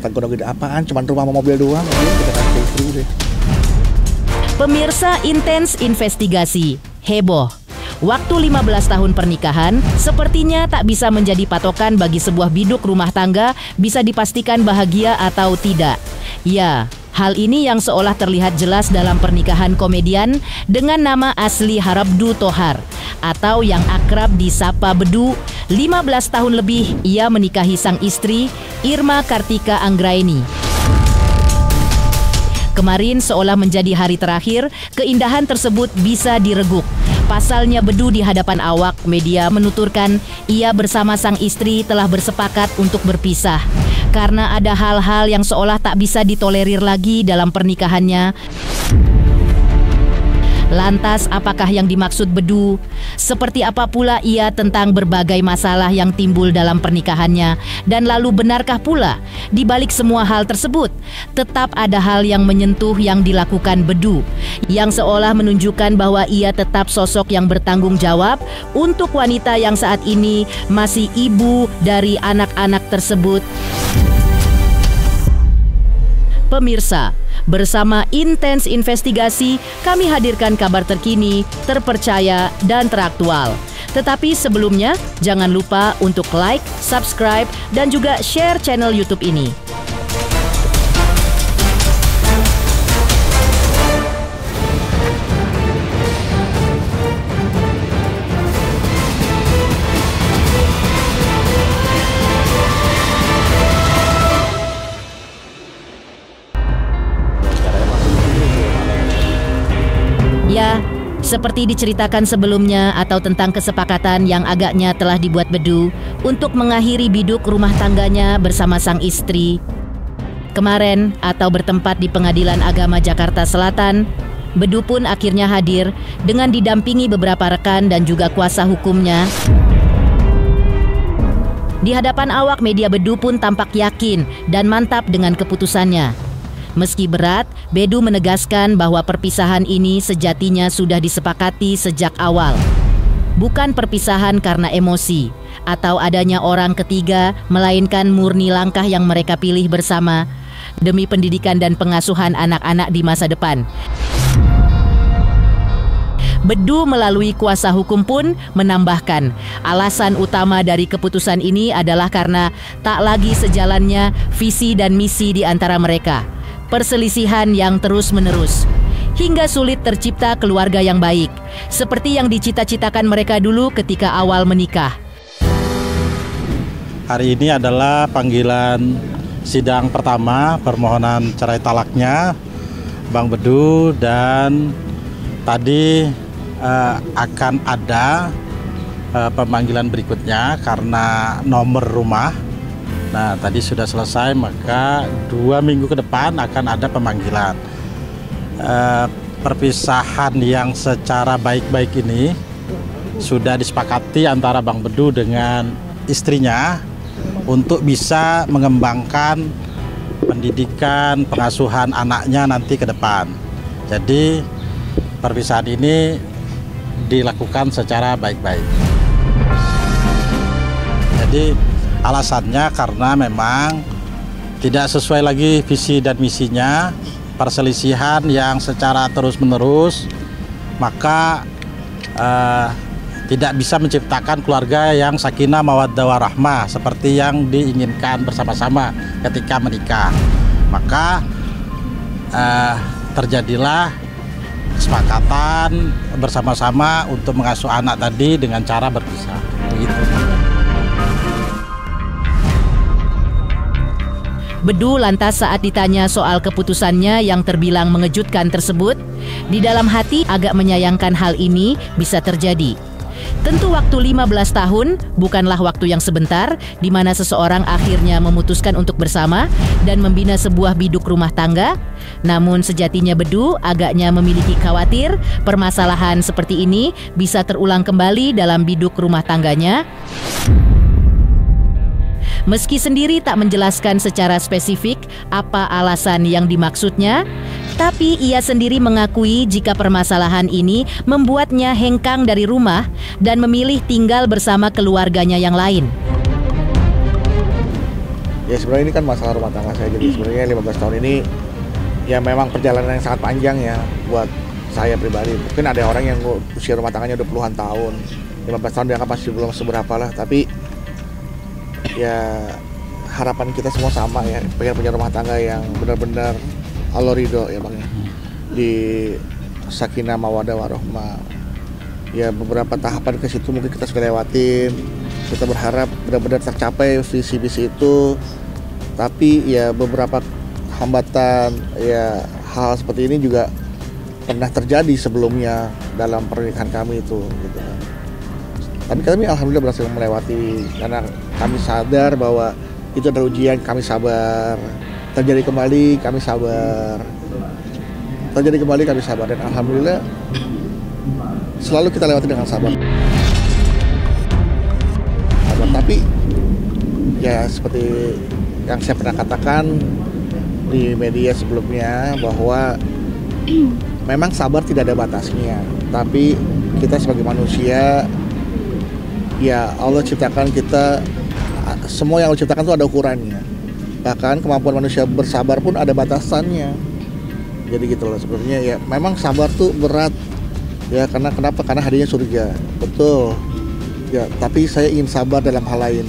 Kata gede apaan, cuman rumah sama mobil doang. Kita kasih istri deh. Pemirsa Intens Investigasi, heboh. Waktu 15 tahun pernikahan sepertinya tak bisa menjadi patokan bagi sebuah biduk rumah tangga bisa dipastikan bahagia atau tidak. Ya, hal ini yang seolah terlihat jelas dalam pernikahan komedian dengan nama asli Harabdu Thohar atau yang akrab disapa Bedu. 15 tahun lebih ia menikahi sang istri Irma Kartika Anggraini. Kemarin seolah menjadi hari terakhir, keindahan tersebut bisa direguk. Pasalnya Bedu di hadapan awak media menuturkan ia bersama sang istri telah bersepakat untuk berpisah karena ada hal-hal yang seolah tak bisa ditolerir lagi dalam pernikahannya. Lantas apakah yang dimaksud Bedu? Seperti apa pula ia tentang berbagai masalah yang timbul dalam pernikahannya? Dan lalu benarkah pula di balik semua hal tersebut tetap ada hal yang menyentuh yang dilakukan Bedu, yang seolah menunjukkan bahwa ia tetap sosok yang bertanggung jawab untuk wanita yang saat ini masih ibu dari anak-anak tersebut? Pemirsa, bersama Intens Investigasi, kami hadirkan kabar terkini, terpercaya, dan teraktual. Tetapi sebelumnya, jangan lupa untuk like, subscribe, dan juga share channel YouTube ini. Ya, seperti diceritakan sebelumnya atau tentang kesepakatan yang agaknya telah dibuat Bedu untuk mengakhiri biduk rumah tangganya bersama sang istri. Kemarin atau bertempat di Pengadilan Agama Jakarta Selatan, Bedu pun akhirnya hadir dengan didampingi beberapa rekan dan juga kuasa hukumnya. Di hadapan awak media, Bedu pun tampak yakin dan mantap dengan keputusannya. Meski berat, Bedu menegaskan bahwa perpisahan ini sejatinya sudah disepakati sejak awal. Bukan perpisahan karena emosi atau adanya orang ketiga, melainkan murni langkah yang mereka pilih bersama demi pendidikan dan pengasuhan anak-anak di masa depan. Bedu melalui kuasa hukum pun menambahkan, alasan utama dari keputusan ini adalah karena tak lagi sejalannya visi dan misi di antara mereka. Perselisihan yang terus-menerus hingga sulit tercipta keluarga yang baik seperti yang dicita-citakan mereka dulu ketika awal menikah. Hari ini adalah panggilan sidang pertama permohonan cerai talaknya Bang Bedu, dan tadi akan ada pemanggilan berikutnya karena nomor rumah. Nah, tadi sudah selesai, maka 2 minggu ke depan akan ada pemanggilan. Perpisahan yang secara baik-baik ini sudah disepakati antara Bang Bedu dengan istrinya untuk bisa mengembangkan pendidikan, pengasuhan anaknya nanti ke depan. Jadi perpisahan ini dilakukan secara baik-baik. Jadi alasannya karena memang tidak sesuai lagi visi dan misinya, perselisihan yang secara terus-menerus, maka tidak bisa menciptakan keluarga yang sakinah mawaddah warahmah seperti yang diinginkan bersama-sama ketika menikah. Maka terjadilah kesepakatan bersama-sama untuk mengasuh anak tadi dengan cara berpisah. Begitu. Bedu lantas saat ditanya soal keputusannya yang terbilang mengejutkan tersebut, di dalam hati agak menyayangkan hal ini bisa terjadi. Tentu waktu 15 tahun bukanlah waktu yang sebentar di mana seseorang akhirnya memutuskan untuk bersama dan membina sebuah biduk rumah tangga. Namun sejatinya Bedu agaknya memiliki khawatir permasalahan seperti ini bisa terulang kembali dalam biduk rumah tangganya. Meski sendiri tak menjelaskan secara spesifik apa alasan yang dimaksudnya, tapi ia sendiri mengakui jika permasalahan ini membuatnya hengkang dari rumah dan memilih tinggal bersama keluarganya yang lain. Ya sebenarnya ini kan masalah rumah tangga saya, jadi sebenarnya 15 tahun ini ya memang perjalanan yang sangat panjang ya buat saya pribadi. Mungkin ada orang yang usia rumah tangganya udah puluhan tahun, 15 tahun dianggap masih belum seberapa lah, tapi ya harapan kita semua sama ya, pengen punya rumah tangga yang benar-benar Allah ridho ya Bang ya, di sakinah mawaddah warahmah. Ya beberapa tahapan ke situ mungkin kita sudah lewatin, kita berharap benar-benar tercapai visi-visi itu, tapi ya beberapa hambatan ya hal seperti ini juga pernah terjadi sebelumnya dalam pernikahan kami itu gitu kan. Tapi kami alhamdulillah berhasil melewati karena kami sadar bahwa itu adalah ujian, kami sabar. Terjadi kembali kami sabar. Terjadi kembali kami sabar dan alhamdulillah selalu kita lewati dengan sabar. Tapi ya seperti yang saya pernah katakan di media sebelumnya bahwa memang sabar tidak ada batasnya, tapi kita sebagai manusia ya Allah ciptakan kita, semua yang Allah ciptakan itu ada ukurannya, bahkan kemampuan manusia bersabar pun ada batasannya. Jadi gitu loh sebenarnya ya, memang sabar tuh berat ya, karena kenapa? Karena hadiahnya surga, betul ya, tapi saya ingin sabar dalam hal lain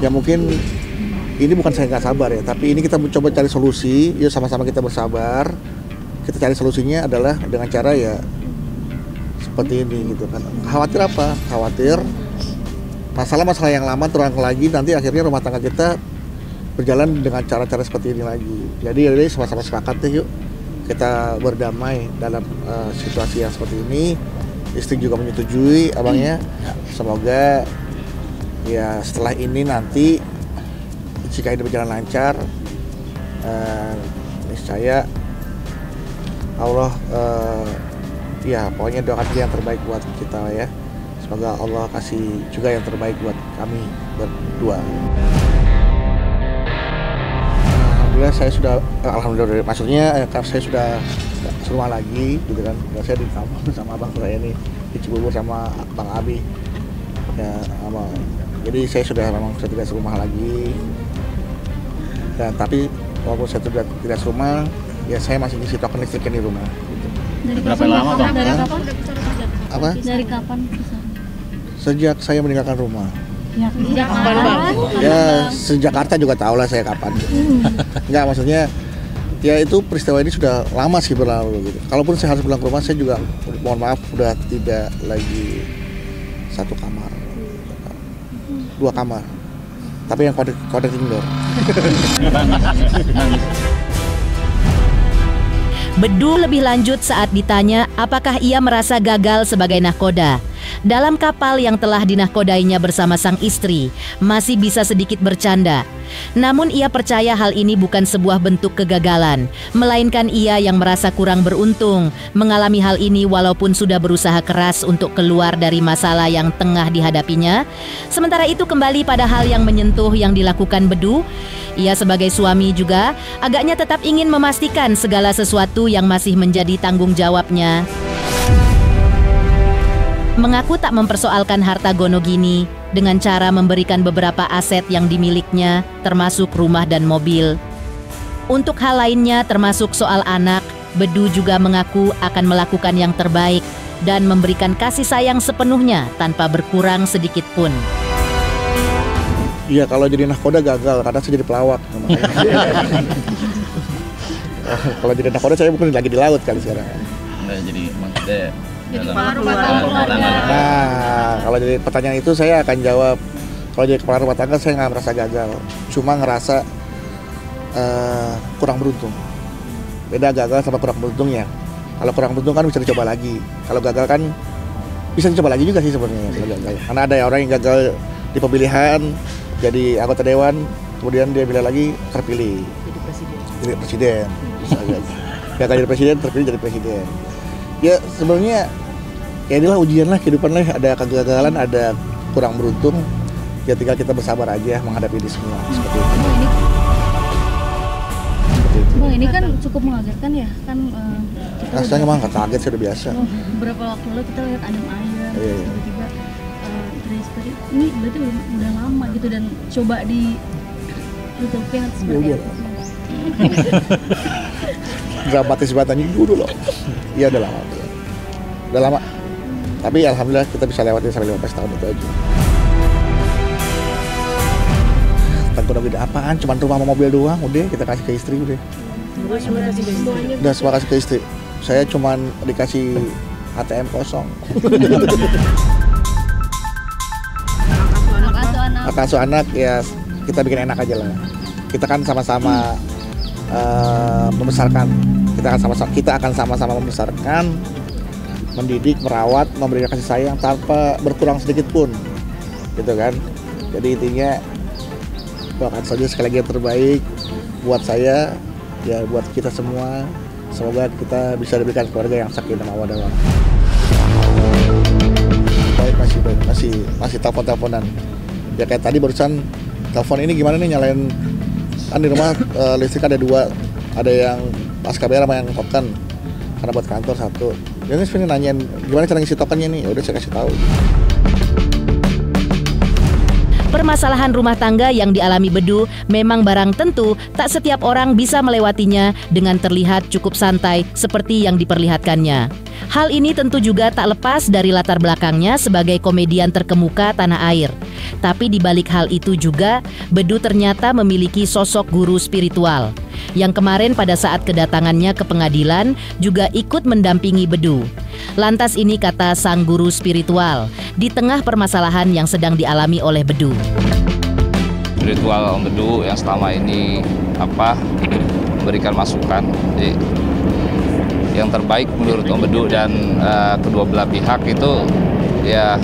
ya. Mungkin ini bukan saya nggak sabar ya, tapi ini kita mencoba cari solusi. Yuk sama-sama kita bersabar. Kita cari solusinya adalah dengan cara ya seperti ini gitu kan. Khawatir apa? Khawatir masalah-masalah yang lama terulang lagi, nanti akhirnya rumah tangga kita berjalan dengan cara-cara seperti ini lagi. Jadi sama-sama sepakat deh, yuk kita berdamai dalam situasi yang seperti ini. Istri juga menyetujui abangnya. Semoga ya setelah ini nanti jika ini berjalan lancar, niscaya Allah ya pokoknya doakan yang terbaik buat kita ya. Semoga Allah kasih juga yang terbaik buat kami berdua. Alhamdulillah maksudnya saya sudah serumah lagi gitu kan. Saya di kampung sama abang saya ini di Cibubur sama Bang Abi ya, jadi saya sudah tidak serumah lagi. Dan tapi walaupun saya sudah tidak serumah, ya saya masih ngisi token listriknya di rumah. Gitu. Dari berapa lama Bang? Dari kapan? Apa? Dari kapan? Sejak saya meninggalkan rumah. Ya, sejak kapan? Ya sejak Jakarta juga tahu lah saya kapan. Enggak, maksudnya ya itu peristiwa ini sudah lama sih berlalu gitu. Kalaupun saya harus pulang ke rumah, saya juga mohon maaf udah tidak lagi satu kamar, 2 kamar. Tapi yang kode indoor. Bedu lebih lanjut saat ditanya apakah ia merasa gagal sebagai nahkoda. Dalam kapal yang telah dinahkodainya bersama sang istri, masih bisa sedikit bercanda. Namun ia percaya hal ini bukan sebuah bentuk kegagalan, melainkan ia yang merasa kurang beruntung mengalami hal ini walaupun sudah berusaha keras untuk keluar dari masalah yang tengah dihadapinya. Sementara itu kembali pada hal yang menyentuh yang dilakukan Bedu, ia sebagai suami juga agaknya tetap ingin memastikan segala sesuatu yang masih menjadi tanggung jawabnya. Mengaku tak mempersoalkan harta Gonogini dengan cara memberikan beberapa aset yang dimilikinya, termasuk rumah dan mobil. Untuk hal lainnya termasuk soal anak, Bedu juga mengaku akan melakukan yang terbaik dan memberikan kasih sayang sepenuhnya tanpa berkurang sedikit pun. Iya, kalau jadi nahkoda gagal karena saya jadi pelawak. Kalau jadi nahkoda saya mungkin lagi di laut kali sekarang. Jadi maksudnya jadi kepala rumah tangga. Nah, kalau jadi pertanyaan itu saya akan jawab, kalau jadi kepala rumah tangga saya nggak merasa gagal, cuma ngerasa kurang beruntung. Beda gagal sama kurang beruntung ya. Kalau kurang beruntung kan bisa dicoba lagi. Kalau gagal kan bisa dicoba lagi juga sih sebenarnya. Karena ada orang yang gagal di pemilihan jadi anggota dewan, kemudian dia bila lagi terpilih jadi presiden. Gagal jadi presiden, terpilih jadi presiden. Ya sebenarnya ya inilah ujian lah kehidupan lah, ada kegagalan, ada kurang beruntung, ya tinggal kita bersabar aja menghadapi ini semua seperti itu. Bang, ini kan cukup mengagetkan ya kan. Rasanya mah nggak kaget, sudah biasa. Beberapa waktu lalu kita lihat Adam Ayer, tiba-tiba Trace ini berarti udah lama gitu, dan coba tutupin atas Jujur. Dramatis banget anjing dulu loh. Iya udah lama. Udah lama. Tapi alhamdulillah kita bisa lewatin sampai 15 tahun itu aja. Tanggung gede apaan? Cuman rumah sama mobil doang, udah kita kasih ke istri udah. Udah semua kasih ke istri. Saya cuman dikasih ATM kosong. Hak asuh anak ya kita bikin enak aja lah. Kita kan sama-sama membesarkan. Kita akan sama-sama membesarkan, mendidik, merawat, memberikan kasih sayang tanpa berkurang sedikit pun, gitu kan. Jadi intinya doakan saja sekali lagi yang terbaik buat saya, ya buat kita semua. Semoga kita bisa diberikan keluarga yang sakinah mawaddah warahmah. Baik, masih telepon-teleponan. Ya kayak tadi barusan telepon ini gimana nih nyalain kan di rumah listrik ada 2, ada yang ASKBR sama yang token karena buat kantor 1. Jadi sebenarnya nanyain gimana cara ngisi tokennya nih, udah saya kasih tahu. Permasalahan rumah tangga yang dialami Bedu memang barang tentu tak setiap orang bisa melewatinya dengan terlihat cukup santai seperti yang diperlihatkannya. Hal ini tentu juga tak lepas dari latar belakangnya sebagai komedian terkemuka tanah air. Tapi di balik hal itu juga, Bedu ternyata memiliki sosok guru spiritual yang kemarin pada saat kedatangannya ke pengadilan juga ikut mendampingi Bedu. Lantas ini kata sang guru spiritual di tengah permasalahan yang sedang dialami oleh Bedu. Spiritual Om Bedu yang selama ini memberikan masukan. Jadi yang terbaik menurut Om Bedu dan kedua belah pihak itu ya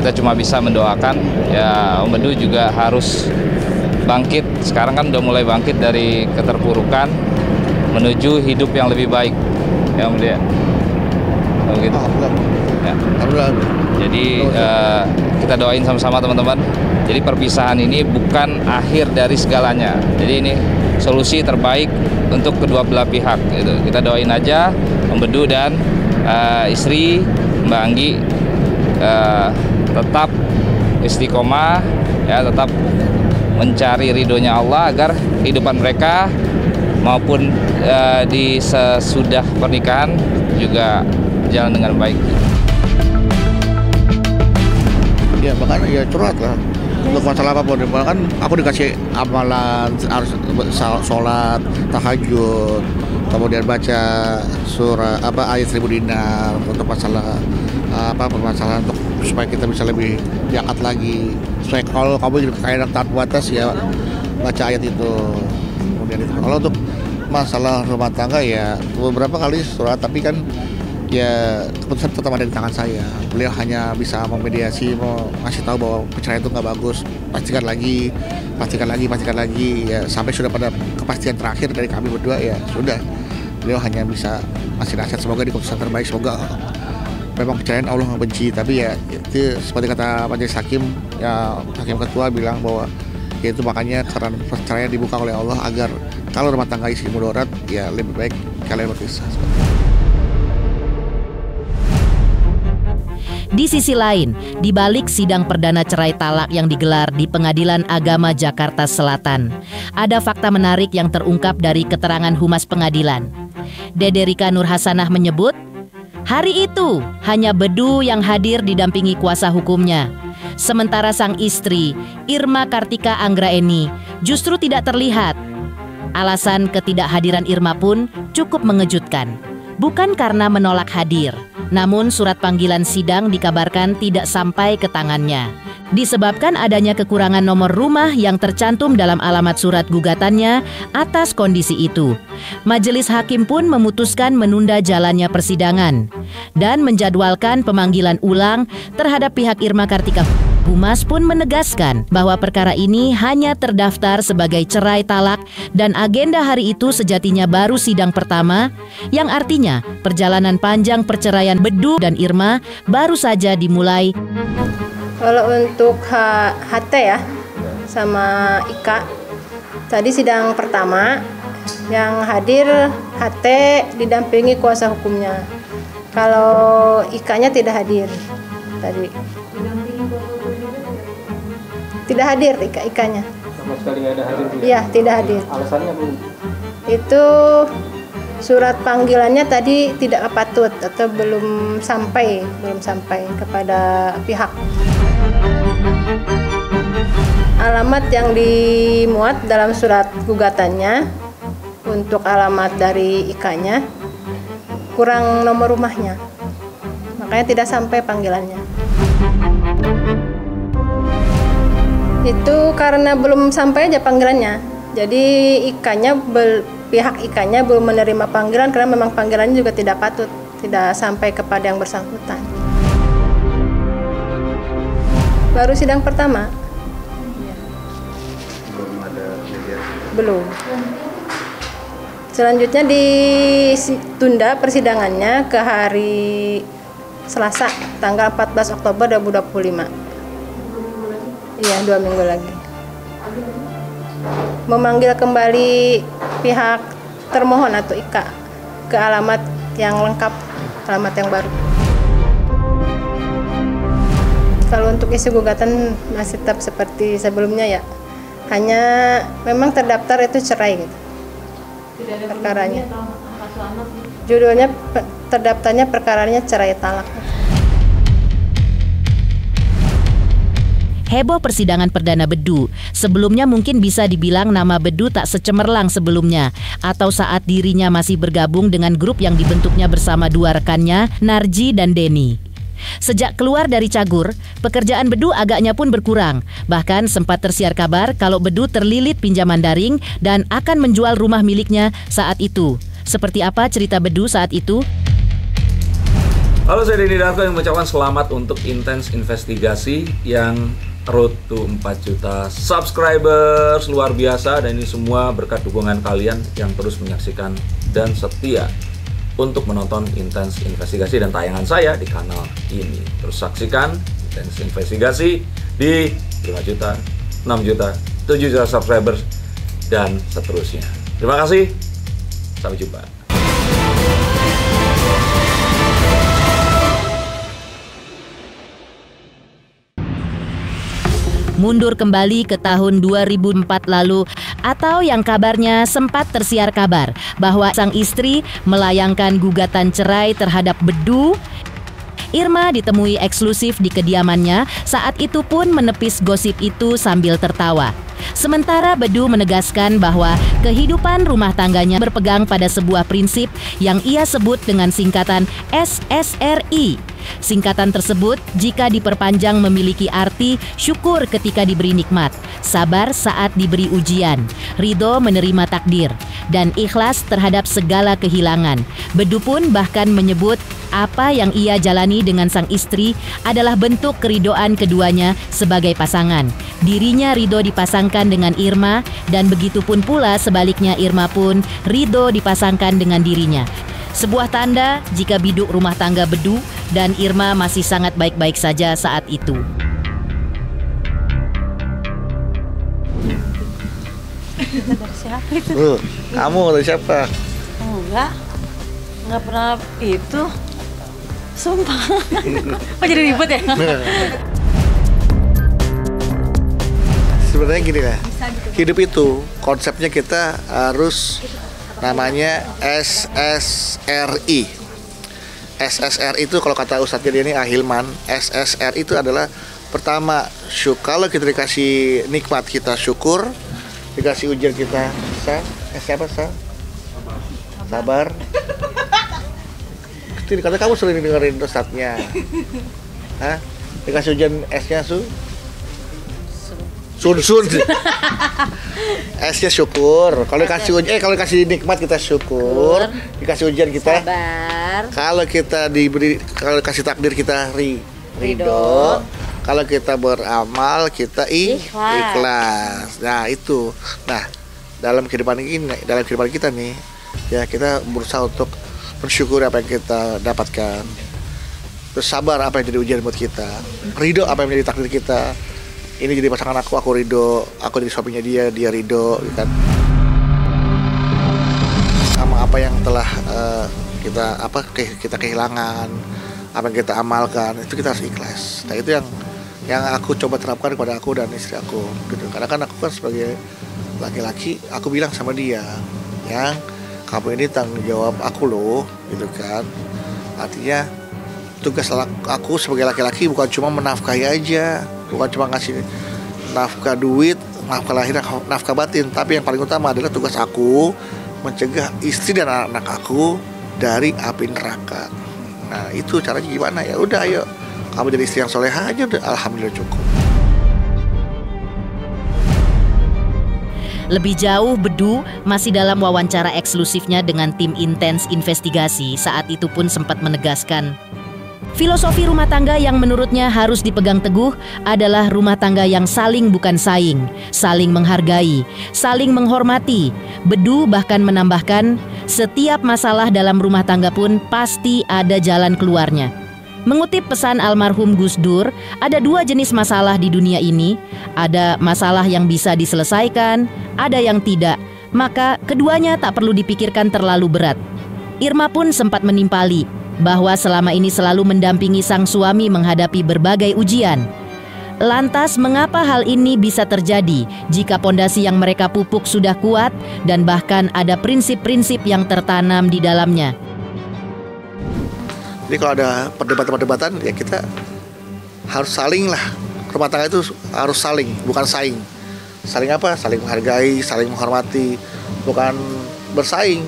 kita cuma bisa mendoakan ya Om Bedu juga harus bangkit. Sekarang kan udah mulai bangkit dari keterpurukan menuju hidup yang lebih baik. Ya Om Bedu. Begitu. Ya. Jadi kita doain sama-sama teman-teman. Jadi perpisahan ini bukan akhir dari segalanya. Jadi ini solusi terbaik untuk kedua belah pihak. Gitu. Kita doain aja Om Bedu dan istri Mbak Anggi tetap istiqomah, ya tetap mencari ridhonya Allah agar kehidupan mereka maupun di sesudah pernikahan juga jalan dengan baik. Ya makanya ya curhat lah untuk masalah apapun. Bahkan aku dikasih amalan harus sholat, tahajud, kemudian baca surah ayat 1000 dinar untuk masalah permasalahan untuk supaya kita bisa lebih diangkat lagi. Supaya kalau kamu kayak taat batas ya baca ayat itu. Kemudian itu kalau untuk masalah rumah tangga ya beberapa kali surat, tapi kan ya keputusan tetap ada di tangan saya. Beliau hanya bisa memediasi, mau ngasih tahu bahwa perceraian itu nggak bagus, pastikan lagi ya sampai sudah pada kepastian terakhir dari kami berdua ya sudah. Beliau hanya bisa ngasih nasihat, semoga di keputusan terbaik, semoga memang perceraian Allah nggak benci, tapi ya itu seperti kata majelis hakim ya, hakim ketua bilang bahwa ya itu makanya karena perceraian dibuka oleh Allah agar kalau rumah tangga isi mudarat ya lebih baik kalian berpisah. Di sisi lain, di balik sidang perdana cerai talak yang digelar di Pengadilan Agama Jakarta Selatan, ada fakta menarik yang terungkap dari keterangan Humas Pengadilan. Dede Rika Nur Hasanah menyebut, hari itu hanya Bedu yang hadir didampingi kuasa hukumnya. Sementara sang istri, Irma Kartika Anggraeni, justru tidak terlihat. Alasan ketidakhadiran Irma pun cukup mengejutkan. Bukan karena menolak hadir, namun surat panggilan sidang dikabarkan tidak sampai ke tangannya. Disebabkan adanya kekurangan nomor rumah yang tercantum dalam alamat surat gugatannya atas kondisi itu. Majelis hakim pun memutuskan menunda jalannya persidangan dan menjadwalkan pemanggilan ulang terhadap pihak Irma Kartika. Humas pun menegaskan bahwa perkara ini hanya terdaftar sebagai cerai talak dan agenda hari itu sejatinya baru sidang pertama, yang artinya perjalanan panjang perceraian Bedu dan Irma baru saja dimulai. Kalau untuk HT ya sama Ika, tadi sidang pertama yang hadir HT didampingi kuasa hukumnya. Kalau Ikanya tidak hadir tadi. Tidak hadir Ikanya. Sama sekali nggak ada hadir? Iya, tidak hadir. Alasannya Bu? Itu surat panggilannya tadi tidak patut atau belum sampai kepada pihak. Alamat yang dimuat dalam surat gugatannya untuk alamat dari IK-nya kurang nomor rumahnya, makanya tidak sampai panggilannya. Itu karena belum sampai aja panggilannya, jadi pihak IK-nya belum menerima panggilan karena memang panggilannya juga tidak patut, tidak sampai kepada yang bersangkutan. Baru sidang pertama. Belum. Selanjutnya ditunda persidangannya ke hari Selasa, tanggal 14 Oktober 2025. Iya, 2 minggu lagi. Memanggil kembali pihak termohon atau IK ke alamat yang lengkap, alamat yang baru. Kalau untuk isi gugatan masih tetap seperti sebelumnya ya, hanya memang terdaftar itu cerai gitu. Perkaranya. Judulnya terdaftarnya perkaranya cerai talak. Heboh persidangan perdana Bedu. Sebelumnya mungkin bisa dibilang nama Bedu tak secemerlang sebelumnya, atau saat dirinya masih bergabung dengan grup yang dibentuknya bersama 2 rekannya, Narji dan Denny. Sejak keluar dari Cagur, pekerjaan Bedu agaknya pun berkurang. Bahkan sempat tersiar kabar kalau Bedu terlilit pinjaman daring dan akan menjual rumah miliknya saat itu. Seperti apa cerita Bedu saat itu? Halo, saya Denny Darko yang mengucapkan selamat untuk Intens Investigasi yang road to 4 juta subscribers, luar biasa, dan ini semua berkat dukungan kalian yang terus menyaksikan dan setia untuk menonton Intens Investigasi dan tayangan saya di kanal ini. Terus saksikan Intens Investigasi di 5 juta, 6 juta, 7 juta subscribers dan seterusnya. Terima kasih, sampai jumpa. Mundur kembali ke tahun 2004 lalu, atau yang kabarnya sempat tersiar kabar bahwa sang istri melayangkan gugatan cerai terhadap Bedu. Irma ditemui eksklusif di kediamannya, saat itu pun menepis gosip itu sambil tertawa. Sementara Bedu menegaskan bahwa kehidupan rumah tangganya berpegang pada sebuah prinsip yang ia sebut dengan singkatan SSRI. Singkatan tersebut jika diperpanjang memiliki arti syukur ketika diberi nikmat, sabar saat diberi ujian, ridho menerima takdir, dan ikhlas terhadap segala kehilangan. Bedu pun bahkan menyebut apa yang ia jalani dengan sang istri adalah bentuk keridoan keduanya sebagai pasangan. Dirinya ridho dipasangkan dengan Irma, dan begitu pun pula sebaliknya Irma pun ridho dipasangkan dengan dirinya. Sebuah tanda jika biduk rumah tangga Bedu dan Irma masih sangat baik-baik saja saat itu. Dari siapa itu? Kamu dari siapa? Enggak pernah itu. Sumpah. Kok jadi ribet ya? Sebenarnya gini lah, hidup itu konsepnya kita harus namanya SSRI. SSRI itu kalau kata Ustadz dia ini Ahilman, SSRI itu adalah pertama, kalau kita dikasih nikmat kita syukur, dikasih ujian kita sabar. Kata kamu sering dengerin Ustadznya. Hah? Dikasih ujian S-nya sun. S-nya syukur. Kalau dikasih nikmat kita syukur, dikasih ujian kita sabar. Kalau dikasih takdir kita ridho. Kalau kita beramal kita ikhlas. Nah, itu. Nah, dalam kehidupan kita nih, ya kita berusaha untuk bersyukur apa yang kita dapatkan, terus sabar apa yang jadi ujian buat kita, ridho apa yang menjadi takdir kita. Ini jadi pasangan aku ridho, aku jadi suaminya dia ridho, gitu kan. Sama apa yang telah kita kehilangan, apa yang kita amalkan, itu kita harus ikhlas. Nah, itu yang yang aku coba terapkan kepada aku dan istri aku gitu. Karena kan aku kan sebagai laki-laki, aku bilang sama dia, yang kamu ini tanggung jawab aku loh, gitu kan. Artinya tugas aku sebagai laki-laki bukan cuma menafkahi aja, bukan cuma ngasih nafkah duit, nafkah lahir, nafkah batin, tapi yang paling utama adalah tugas aku mencegah istri dan anak-anak aku dari api neraka. Nah itu caranya gimana? Ya udah, ayo kamu jadi istri yang soleha aja, udah alhamdulillah cukup. Lebih jauh, Bedu masih dalam wawancara eksklusifnya dengan tim Intens Investigasi. Saat itu pun sempat menegaskan, filosofi rumah tangga yang menurutnya harus dipegang teguh adalah rumah tangga yang saling bukan saing, saling menghargai, saling menghormati. Bedu bahkan menambahkan, setiap masalah dalam rumah tangga pun pasti ada jalan keluarnya. Mengutip pesan almarhum Gus Dur, ada dua jenis masalah di dunia ini. Ada masalah yang bisa diselesaikan, ada yang tidak. Maka keduanya tak perlu dipikirkan terlalu berat. Irma pun sempat menimpali bahwa selama ini selalu mendampingi sang suami menghadapi berbagai ujian. Lantas mengapa hal ini bisa terjadi jika pondasi yang mereka pupuk sudah kuat dan bahkan ada prinsip-prinsip yang tertanam di dalamnya? Jadi kalau ada perdebatan-perdebatan, ya kita harus saling lah. Rumah tangga itu harus saling, bukan saing. Saling apa? Saling menghargai, saling menghormati, bukan bersaing.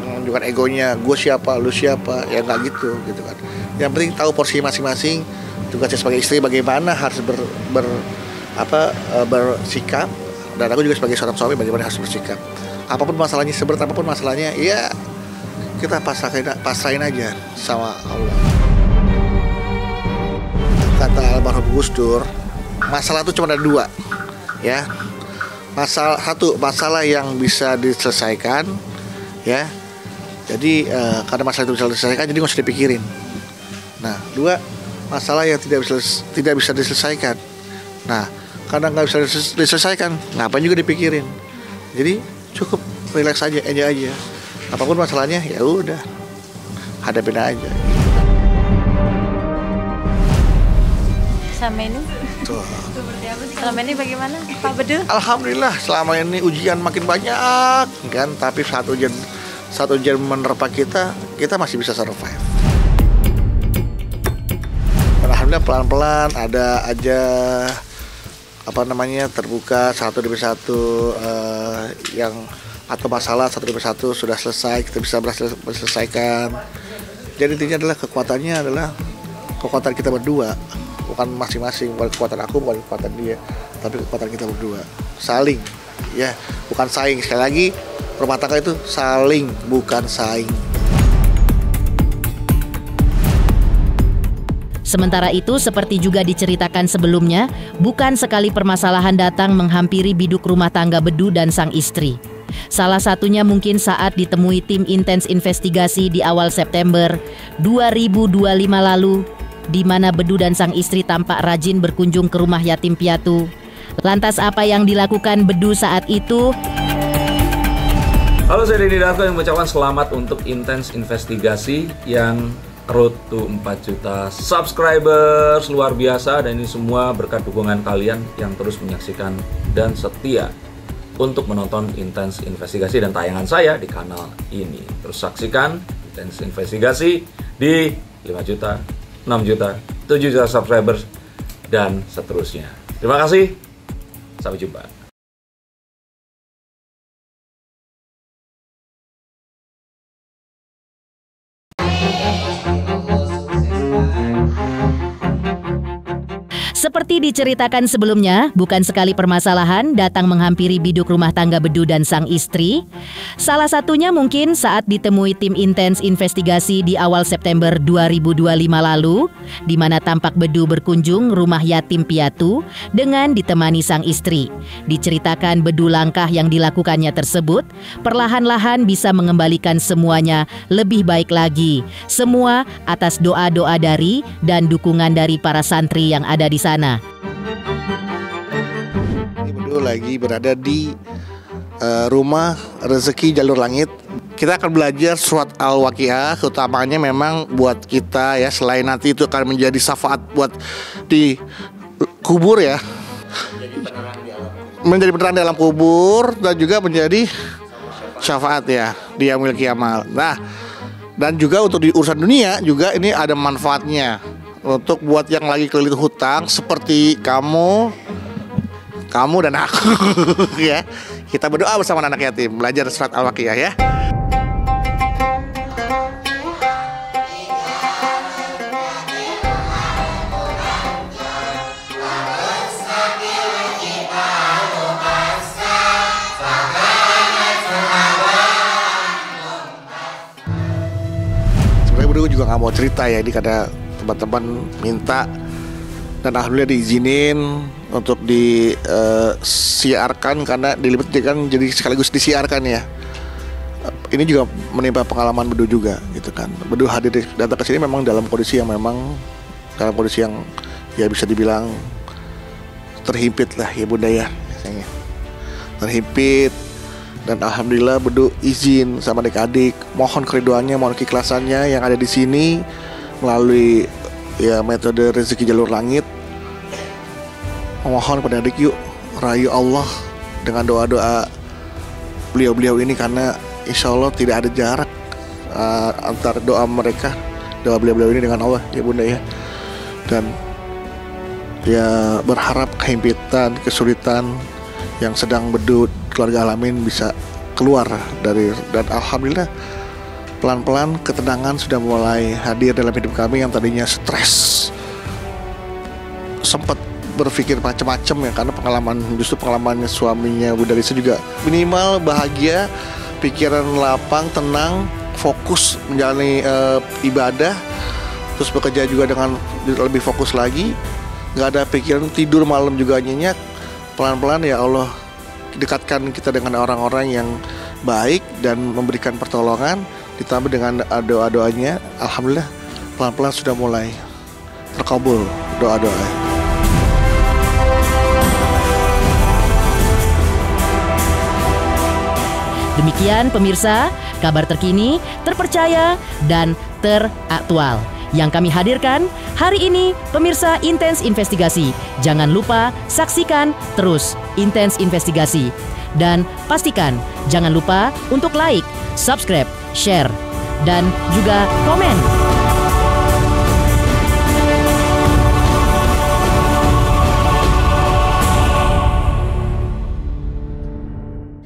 Menunjukkan egonya, gue siapa, lu siapa, ya nggak gitu kan. Yang penting tahu porsi masing-masing. Tugasnya sebagai istri bagaimana harus bersikap, dan aku juga sebagai seorang suami bagaimana harus bersikap. Apapun masalahnya, seberat apapun masalahnya, ya kita pasrahin aja sama Allah. Kata almarhum Gus Dur, masalah itu cuma ada dua, ya. Masalah yang bisa diselesaikan, ya. Jadi karena masalah itu bisa diselesaikan, jadi nggak usah dipikirin. Nah, dua, masalah yang tidak bisa diselesaikan. Nah, karena nggak bisa diselesaikan, ngapain juga dipikirin. Jadi cukup relax aja, enjoy aja. Apapun masalahnya, ya udah hadapin aja. Selama ini? Tuh. Selama ini bagaimana, Pak Bedu? Alhamdulillah, selama ini ujian makin banyak, kan? Tapi satu ujian menerpa kita masih bisa survive. Alhamdulillah pelan-pelan ada aja terbuka satu demi satu yang atau masalah satu demi satu sudah selesai, kita bisa berhasil menyelesaikan. Jadi intinya adalah kekuatannya adalah kekuatan kita berdua, bukan masing-masing, bukan kekuatan aku, bukan kekuatan dia, tapi kekuatan kita berdua. Saling, ya, bukan saing. Sekali lagi, rumah tangga itu saling, bukan saing. Sementara itu, seperti juga diceritakan sebelumnya, bukan sekali permasalahan datang menghampiri biduk rumah tangga Bedu dan sang istri. Salah satunya mungkin saat ditemui tim Intens Investigasi di awal September 2025 lalu, di mana Bedu dan sang istri tampak rajin berkunjung ke rumah yatim piatu. Lantas apa yang dilakukan Bedu saat itu? Halo, saya Denny Darko yang mengucapkan selamat untuk Intens Investigasi yang road to 4 juta subscribers, luar biasa. Dan ini semua berkat dukungan kalian yang terus menyaksikan dan setia untuk menonton Intens Investigasi dan tayangan saya di kanal ini. Terus saksikan Intens Investigasi di 5 juta, 6 juta, 7 juta subscribers, dan seterusnya. Terima kasih, sampai jumpa. Seperti diceritakan sebelumnya, bukan sekali permasalahan datang menghampiri biduk rumah tangga Bedu dan sang istri. Salah satunya mungkin saat ditemui tim Intens Investigasi di awal September 2025 lalu, di mana tampak Bedu berkunjung rumah yatim piatu dengan ditemani sang istri. Diceritakan Bedu langkah yang dilakukannya tersebut perlahan-lahan bisa mengembalikan semuanya lebih baik lagi. Semua atas doa-doa dari dan dukungan dari para santri yang ada di sana. Bedu lagi berada di rumah rezeki jalur langit. Kita akan belajar surat Al-Waqiah, utamanya memang buat kita ya, selain nanti itu akan menjadi syafaat buat di kubur ya. Menjadi penerang di alam kubur dan juga menjadi syafaat ya di yaumil kiamat. Nah, dan juga untuk di urusan dunia juga ini ada manfaatnya. Untuk buat yang lagi kelilit hutang seperti kamu dan aku ya. Kita berdoa bersama anak yatim, belajar surat Al-Waqiah ya. Sebenarnya Bedu juga nggak mau cerita ya, ini karena teman-teman minta dan alhamdulillah diizinin untuk disiarkan karena diliput kan jadi sekaligus disiarkan ya. Ini juga menimpa pengalaman Bedu juga gitu kan. Bedu hadir datang ke sini memang dalam kondisi yang ya bisa dibilang terhimpit lah ya Bunda ya, biasanya. Terhimpit dan alhamdulillah Bedu izin sama adik-adik, mohon keriduannya, mohon keikhlasannya yang ada di sini melalui ya metode rezeki jalur langit. Memohon kepada adik yuk rayu Allah dengan doa-doa beliau-beliau ini karena insya Allah tidak ada jarak antara doa mereka, doa beliau-beliau ini dengan Allah ya Bunda ya. Dan ya berharap kehimpitan, kesulitan yang sedang Bedu keluarga Alamin bisa keluar dari, dan alhamdulillah pelan-pelan ketenangan sudah mulai hadir dalam hidup kami yang tadinya stres, sempat berpikir macam-macam ya karena pengalamannya suaminya Bunda Lisa juga minimal bahagia, pikiran lapang, tenang, fokus menjalani ibadah, terus bekerja juga dengan lebih fokus lagi, nggak ada pikiran tidur malam juga nyenyak. Pelan-pelan ya Allah dekatkan kita dengan orang-orang yang baik dan memberikan pertolongan, ditambah dengan doa-doanya, alhamdulillah pelan-pelan sudah mulai terkabul doa-doa. Demikian pemirsa, kabar terkini, terpercaya, dan teraktual yang kami hadirkan hari ini. Pemirsa Intens Investigasi, jangan lupa saksikan terus Intens Investigasi. Dan pastikan jangan lupa untuk like, subscribe, share, dan juga komen.